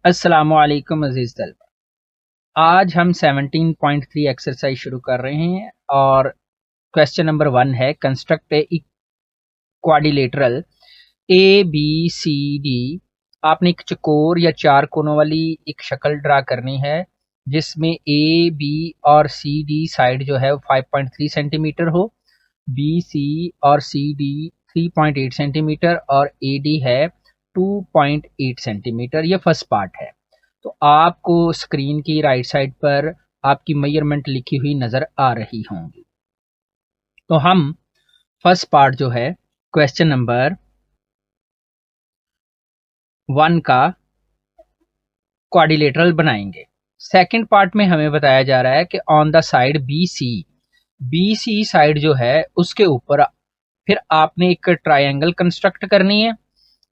अस्सलामुअलैकुम अजीज तलबा। आज हम 17.3 एक्सरसाइज शुरू कर रहे हैं और क्वेश्चन नंबर 1 है construct a quadrilateral A B C D. आपने एक चकोर या चार कोनों वाली एक शक्ल ड्रा करनी है जिसमें ए बी और सी डी साइड जो है वो 5.3 सेंटीमीटर हो, बी सी और सी डी 3.8 सेंटीमीटर और ए डी है 2.8 सेंटीमीटर। ये फर्स्ट पार्ट है। तो आपको स्क्रीन की राइट साइड पर आपकी मेजरमेंट लिखी हुई नज़र आ रही होंगी। तो हम फर्स्ट पार्ट जो है क्वेश्चन नंबर 1 का क्वाड्रिलेटरल बनाएंगे। सेकंड पार्ट में हमें बताया जा रहा है कि on the side B C side जो है उसके ऊपर फिर आपने एक ट्रायंगल कंस्ट्रक्ट करनी है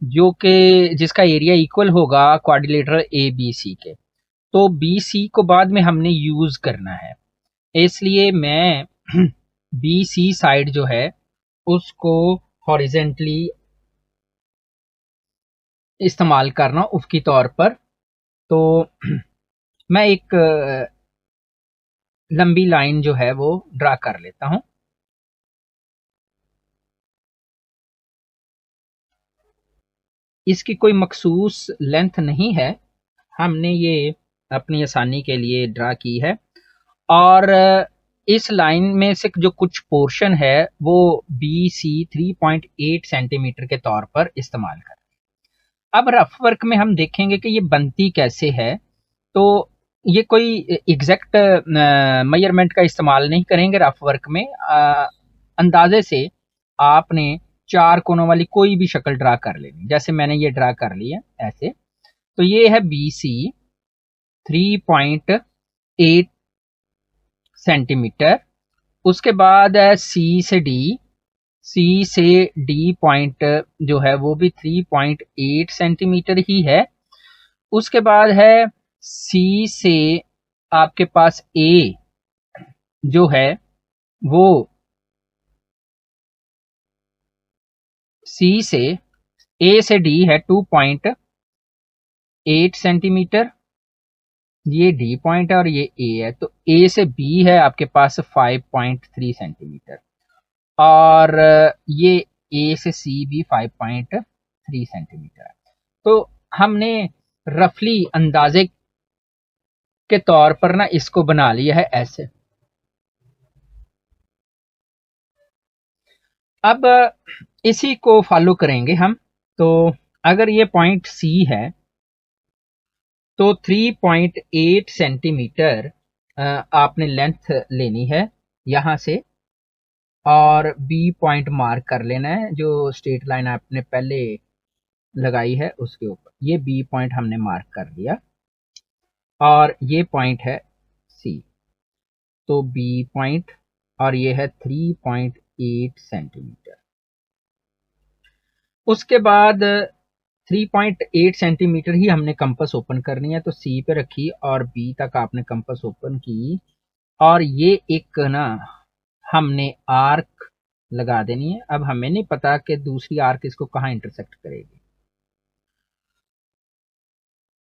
जो कि जिसका एरिया इक्वल होगा क्वाड्रिलेटरल ए बी सी के। तो बी सी को बाद में हमने यूज करना है, इसलिए मैं बी सी साइड जो है उसको हॉरिजेंटली इस्तेमाल करना उफकी तौर पर। तो मैं एक लंबी लाइन जो है वो ड्रा कर लेता हूं। इसकी कोई मखसूस लेंथ नहीं है, हमने ये अपनी आसानी के लिए ड्रा की है। और इस लाइन में से जो कुछ पोर्शन है वो बी सी 3.8 सेंटीमीटर के तौर पर इस्तेमाल कर। अब रफ वर्क में हम देखेंगे कि ये बनती कैसे है। तो ये कोई एग्जैक्ट मेजरमेंट का इस्तेमाल नहीं करेंगे रफ वर्क में। अंदाजे से आपने चार कोनों वाली कोई भी शक्ल ड्रा कर लेनी, जैसे मैंने ये ड्रा कर ली है ऐसे। तो ये है बी सी 3.8 सेंटीमीटर। उसके बाद है सी से डी पॉइंट जो है वो भी 3.8 सेंटीमीटर ही है। उसके बाद है सी से आपके पास ए जो है वो सी से ए से डी है 2.8 सेंटीमीटर, ये डी पॉइंट है और ये ए है। तो ए से बी है आपके पास 5.3 सेंटीमीटर और ये ए से सी भी 5.3 सेंटीमीटर है। तो हमने रफली अंदाजे के तौर पर ना इसको बना लिया है ऐसे। अब इसी को फॉलो करेंगे हम। तो अगर ये पॉइंट सी है तो 3.8 सेंटीमीटर आपने लेंथ लेनी है यहां से और बी पॉइंट मार्क कर लेना है जो स्ट्रेट लाइन आपने पहले लगाई है उसके ऊपर। ये बी पॉइंट हमने मार्क कर लिया और ये पॉइंट है सी। तो बी पॉइंट और ये है 3.8 सेंटीमीटर। उसके बाद 3.8 सेंटीमीटर ही हमने कंपास ओपन करनी है। तो सी पे रखी और बी तक आपने कंपास ओपन की और ये एक ना हमने आर्क लगा देनी है। अब हमें नहीं पता कि दूसरी आर्क इसको कहाँ इंटरसेक्ट करेगी।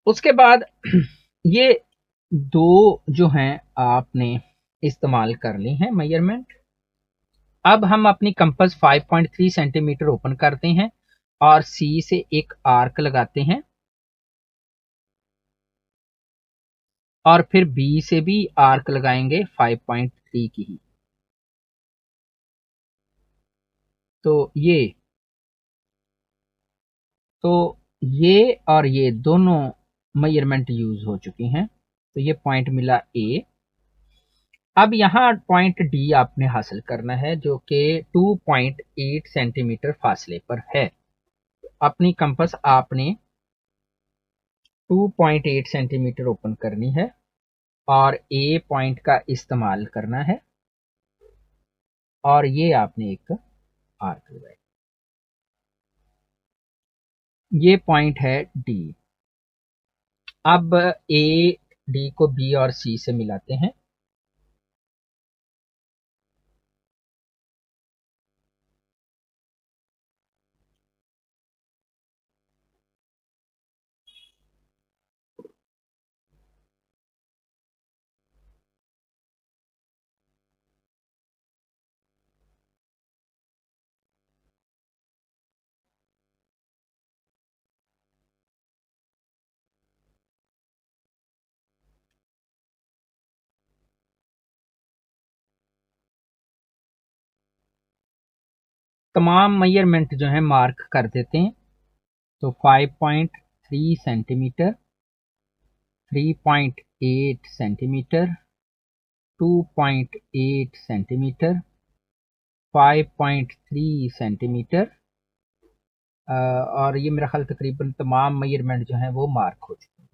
उसके बाद ये दो जो हैं आपने इस्तेमाल कर ली हैं मेजरमेंट। अब हम अपनी कंपास 5.3 सेंटीमीटर ओपन करते हैं और सी से एक आर्क लगाते हैं और फिर बी से भी आर्क लगाएंगे 5.3 की ही। तो तो ये और ये दोनों मेजरमेंट यूज हो चुकी हैं। तो ये पॉइंट मिला ए। अब यहाँ पॉइंट डी आपने हासिल करना है जो कि 2.8 सेंटीमीटर फासले पर है। अपनी कंपास आपने 2.8 सेंटीमीटर ओपन करनी है और ए पॉइंट का इस्तेमाल करना है और ये आपने एक आर्क लगाया। ये पॉइंट है डी। अब ए डी को बी और सी से मिलाते हैं। तमाम मेजरमेंट जो है मार्क कर देते हैं। तो 5.3 सेंटीमीटर, 3.8 सेंटीमीटर, 2.8 सेंटीमीटर, 5.3 सेंटीमीटर, और ये मेरा ख्याल तकरीबन तमाम मेजरमेंट जो है वो मार्क हो चुके हैं।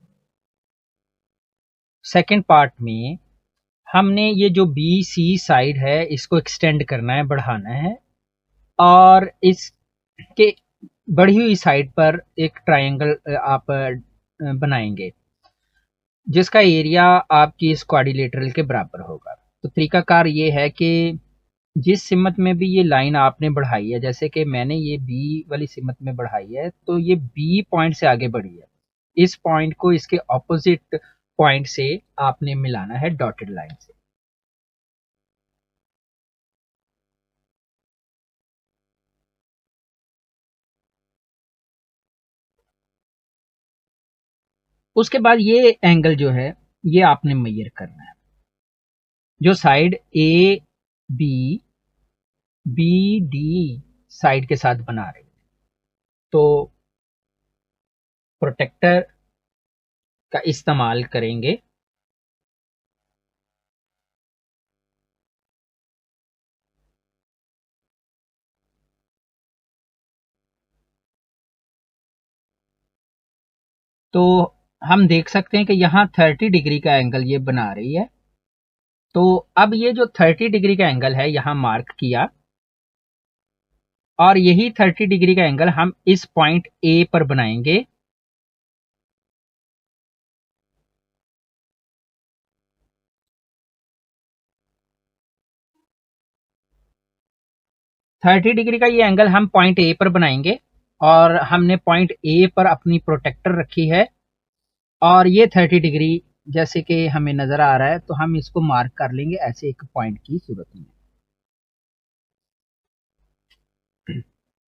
सेकेंड पार्ट में हमने ये जो बी सी साइड है इसको एक्सटेंड करना है, बढ़ाना है, और इसके बढ़ी हुई साइड पर एक ट्रायंगल आप बनाएंगे जिसका एरिया आपकी इस क्वाड्रिलेटरल के बराबर होगा। तो तरीकाकार ये है कि जिस सिमत में भी ये लाइन आपने बढ़ाई है, जैसे कि मैंने ये बी वाली सिमत में बढ़ाई है, तो ये बी पॉइंट से आगे बढ़ी है, इस पॉइंट को इसके ऑपोजिट पॉइंट से आपने मिलाना है डॉटेड लाइन से। उसके बाद ये एंगल जो है ये आपने मेजर करना है, जो side A B B D side के साथ बना रही है। तो प्रोटेक्टर का इस्तेमाल करेंगे। तो हम देख सकते हैं कि यहाँ 30 डिग्री का एंगल ये बना रही है। तो अब ये जो 30 डिग्री का एंगल है यहाँ मार्क किया, और यही 30 डिग्री का एंगल हम इस पॉइंट ए पर बनाएंगे। थर्टी डिग्री का ये एंगल हम पॉइंट ए पर बनाएंगे, और हमने पॉइंट ए पर अपनी प्रोटेक्टर रखी है, और ये 30 डिग्री जैसे कि हमें नजर आ रहा है, तो हम इसको मार्क कर लेंगे ऐसे एक पॉइंट की सूरत में।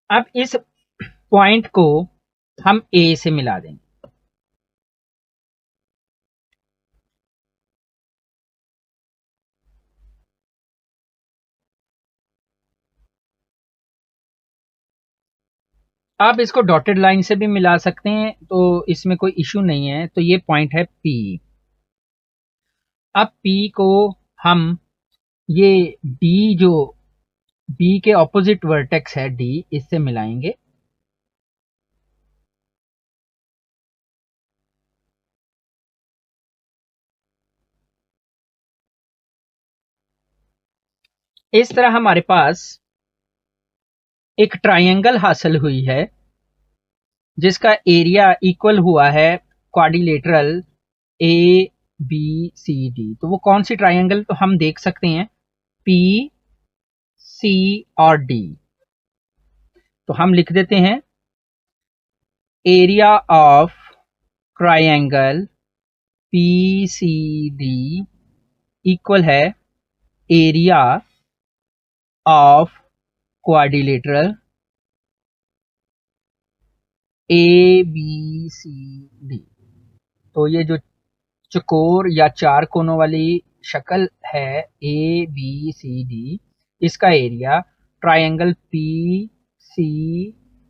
अब इस पॉइंट को हम ए से मिला देंगे। आप इसको डॉटेड लाइन से भी मिला सकते हैं, तो इसमें कोई इशू नहीं है। तो ये पॉइंट है पी। अब पी को हम ये डी, जो बी के ऑपोजिट वर्टेक्स है डी, इससे मिलाएंगे। इस तरह हमारे पास एक ट्रायंगल हासिल हुई है जिसका एरिया इक्वल हुआ है quadrilateral A B C D. तो वो कौन सी ट्रायंगल, तो हम देख सकते हैं पी सी और डी। तो हम लिख देते हैं area of triangle P C D equal है area of quadrilateral A B C D. तो ये जो चकोर या चार कोनों वाली शक्ल है ए बी सी डी, इसका area triangle P C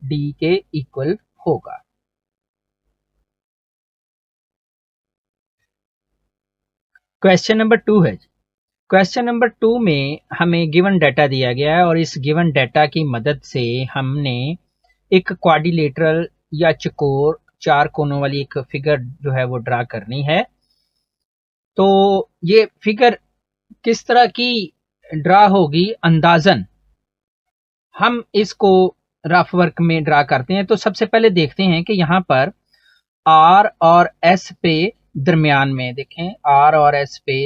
D के इक्वल होगा। क्वेश्चन नंबर 2 है। क्वेश्चन नंबर 2 में हमें गिवन डाटा दिया गया है, और इस गिवन डाटा की मदद से हमने एक क्वाड्रिलेटरल या चकोर चार कोनों वाली एक फिगर जो है वो ड्रा करनी है। तो ये फिगर किस तरह की ड्रा होगी, अंदाजन हम इसको रफ वर्क में ड्रा करते हैं। तो सबसे पहले देखते हैं कि यहाँ पर आर और एस पे दरमियान में देखें, आर और एस पे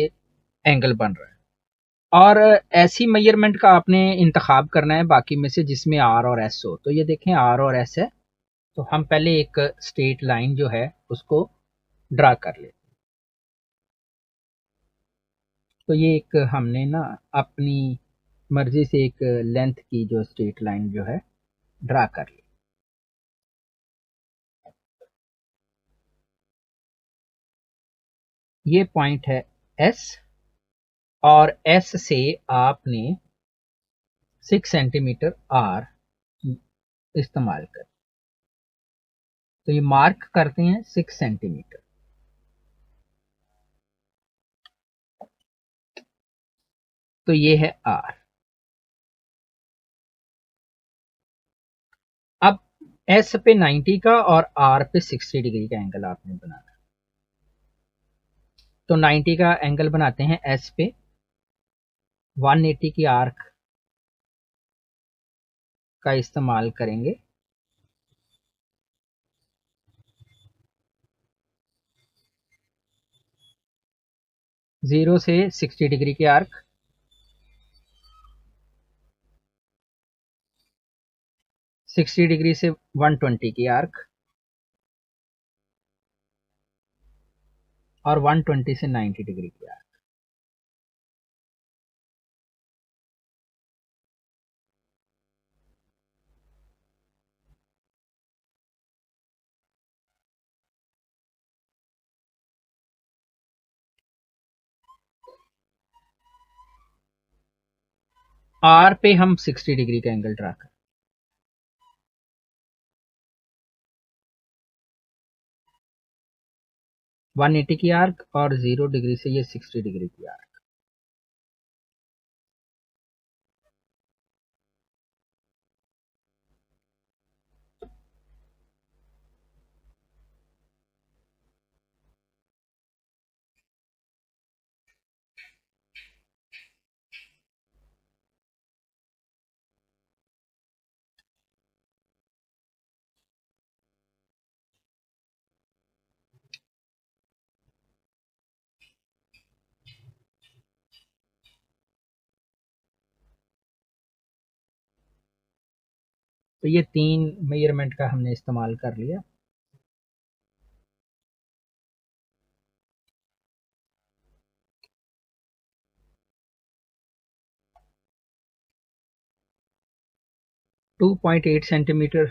एंगल बन रहा है, और ऐसी मेजरमेंट का आपने इंतखाब करना है बाकी में से जिसमें आर और एस हो। तो ये देखें आर और एस है, तो हम पहले एक स्ट्रेट लाइन जो है उसको ड्रा कर लेते हैं। तो ये एक हमने ना अपनी मर्जी से एक लेंथ की जो स्ट्रेट लाइन जो है ड्रा कर ली। ये पॉइंट है एस, और एस से आपने 6 सेंटीमीटर आर इस्तेमाल करें। तो ये मार्क करते हैं 6 सेंटीमीटर। तो ये है आर। अब एस पे 90 का और आर पे 60 डिग्री का एंगल आपने बनाना। तो 90 का एंगल बनाते हैं एस पे, 180 की आर्क का इस्तेमाल करेंगे। जीरो से 60 डिग्री की आर्क, 60 डिग्री से 120 की आर्क, और 120 से 90 डिग्री की आर्क। आर पे हम 60 डिग्री का एंगल ड्रा करें। 180 की आर्क और 0 डिग्री से ये 60 डिग्री की आर्क। तो ये 3 मेजरमेंट का हमने इस्तेमाल कर लिया। टू 2.8 सेंटीमीटर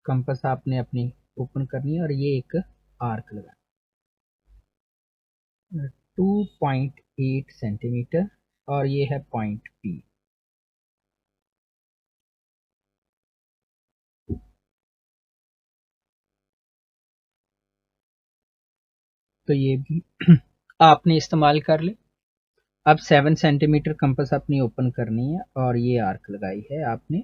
कंपास आपने अपनी ओपन करनी है और ये एक आर्क लगाना। 2.8 सेंटीमीटर और ये है पॉइंट पी। तो ये भी आपने इस्तेमाल कर ले। अब 7 सेंटीमीटर कंपास अपनी ओपन करनी है और ये आर्क लगाई है आपने।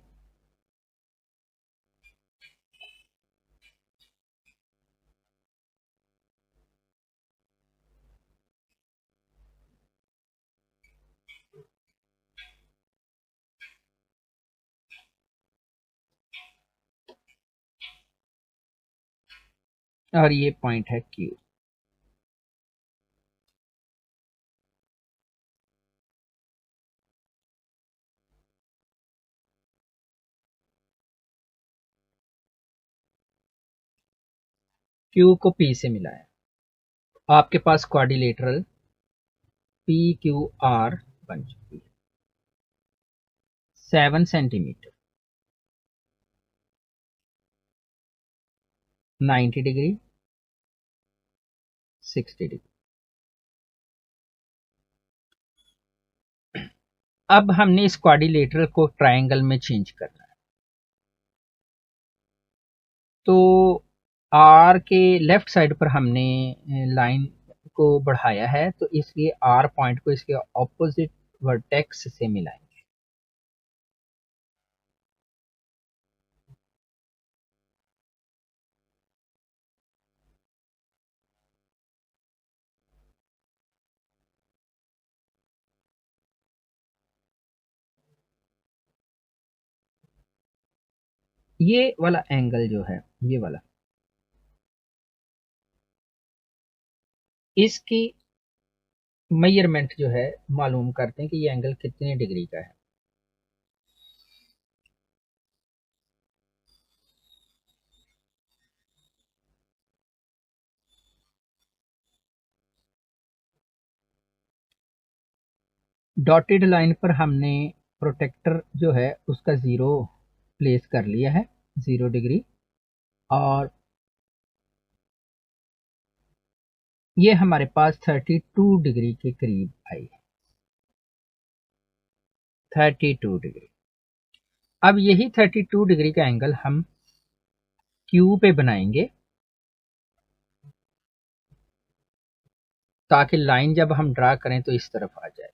और ये पॉइंट है क्यू। क्यू को पी से मिलाया। आपके पास क्वाड्रिलेटरल पी क्यू आर बन चुकी है। 7 सेंटीमीटर, 90 डिग्री, 60 डिग्री। अब हमने इस क्वाड्रिलेटरल को ट्रायंगल में चेंज करना है। तो आर के लेफ्ट साइड पर हमने लाइन को बढ़ाया है, तो इसलिए आर पॉइंट को इसके ऑपोजिट वर्टेक्स से मिलाएंगे। ये वाला एंगल जो है, ये वाला, इसकी मेजरमेंट जो है मालूम करते हैं कि ये एंगल कितने डिग्री का है। डॉटेड लाइन पर हमने प्रोटेक्टर जो है उसका 0 प्लेस कर लिया है, 0 डिग्री। और ये हमारे पास 32 डिग्री के करीब आई है, 32 डिग्री। अब यही 32 डिग्री का एंगल हम क्यू पे बनाएंगे, ताकि लाइन जब हम ड्रा करें तो इस तरफ आ जाए।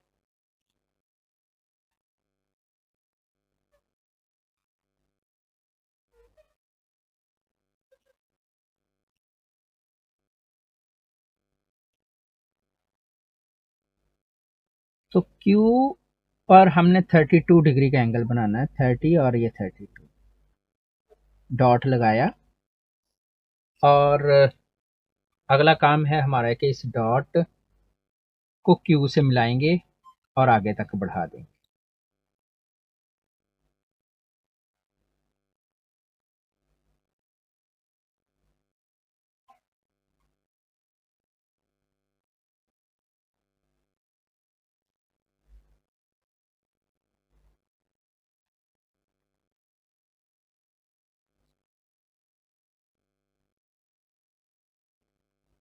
तो क्यू पर हमने 32 डिग्री का एंगल बनाना है, 30 और ये 32, डॉट लगाया। और अगला काम है हमारा कि इस डॉट को क्यू से मिलाएंगे और आगे तक बढ़ा देंगे।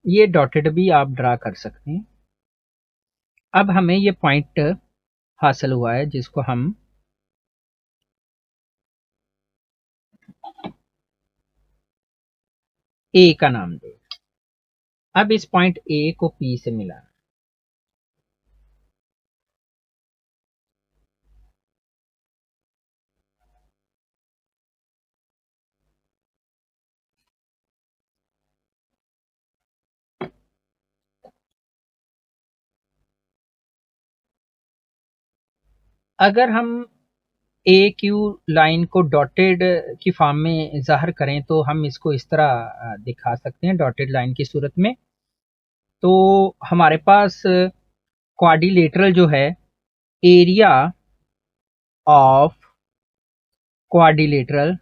ये डॉटेड भी आप ड्रा कर सकते हैं। अब हमें ये पॉइंट हासिल हुआ है जिसको हम ए का नाम दें। अब इस पॉइंट ए को पी से मिलाना। अगर हम ए क्यू लाइन को डॉटेड की फॉर्म में जाहिर करें तो हम इसको इस तरह दिखा सकते हैं डॉटेड लाइन की सूरत में। तो हमारे पास क्वाड्रिलेटरल जो है, area of quadrilateral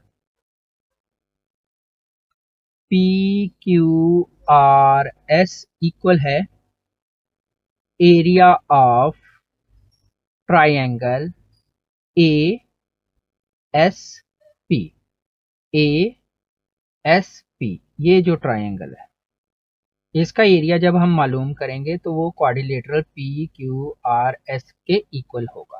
P Q R S equal है area of triangle A S P. A S P, ये जो ट्राइंगल है इसका एरिया जब हम मालूम करेंगे तो वो quadrilateral P Q R S के इक्वल होगा।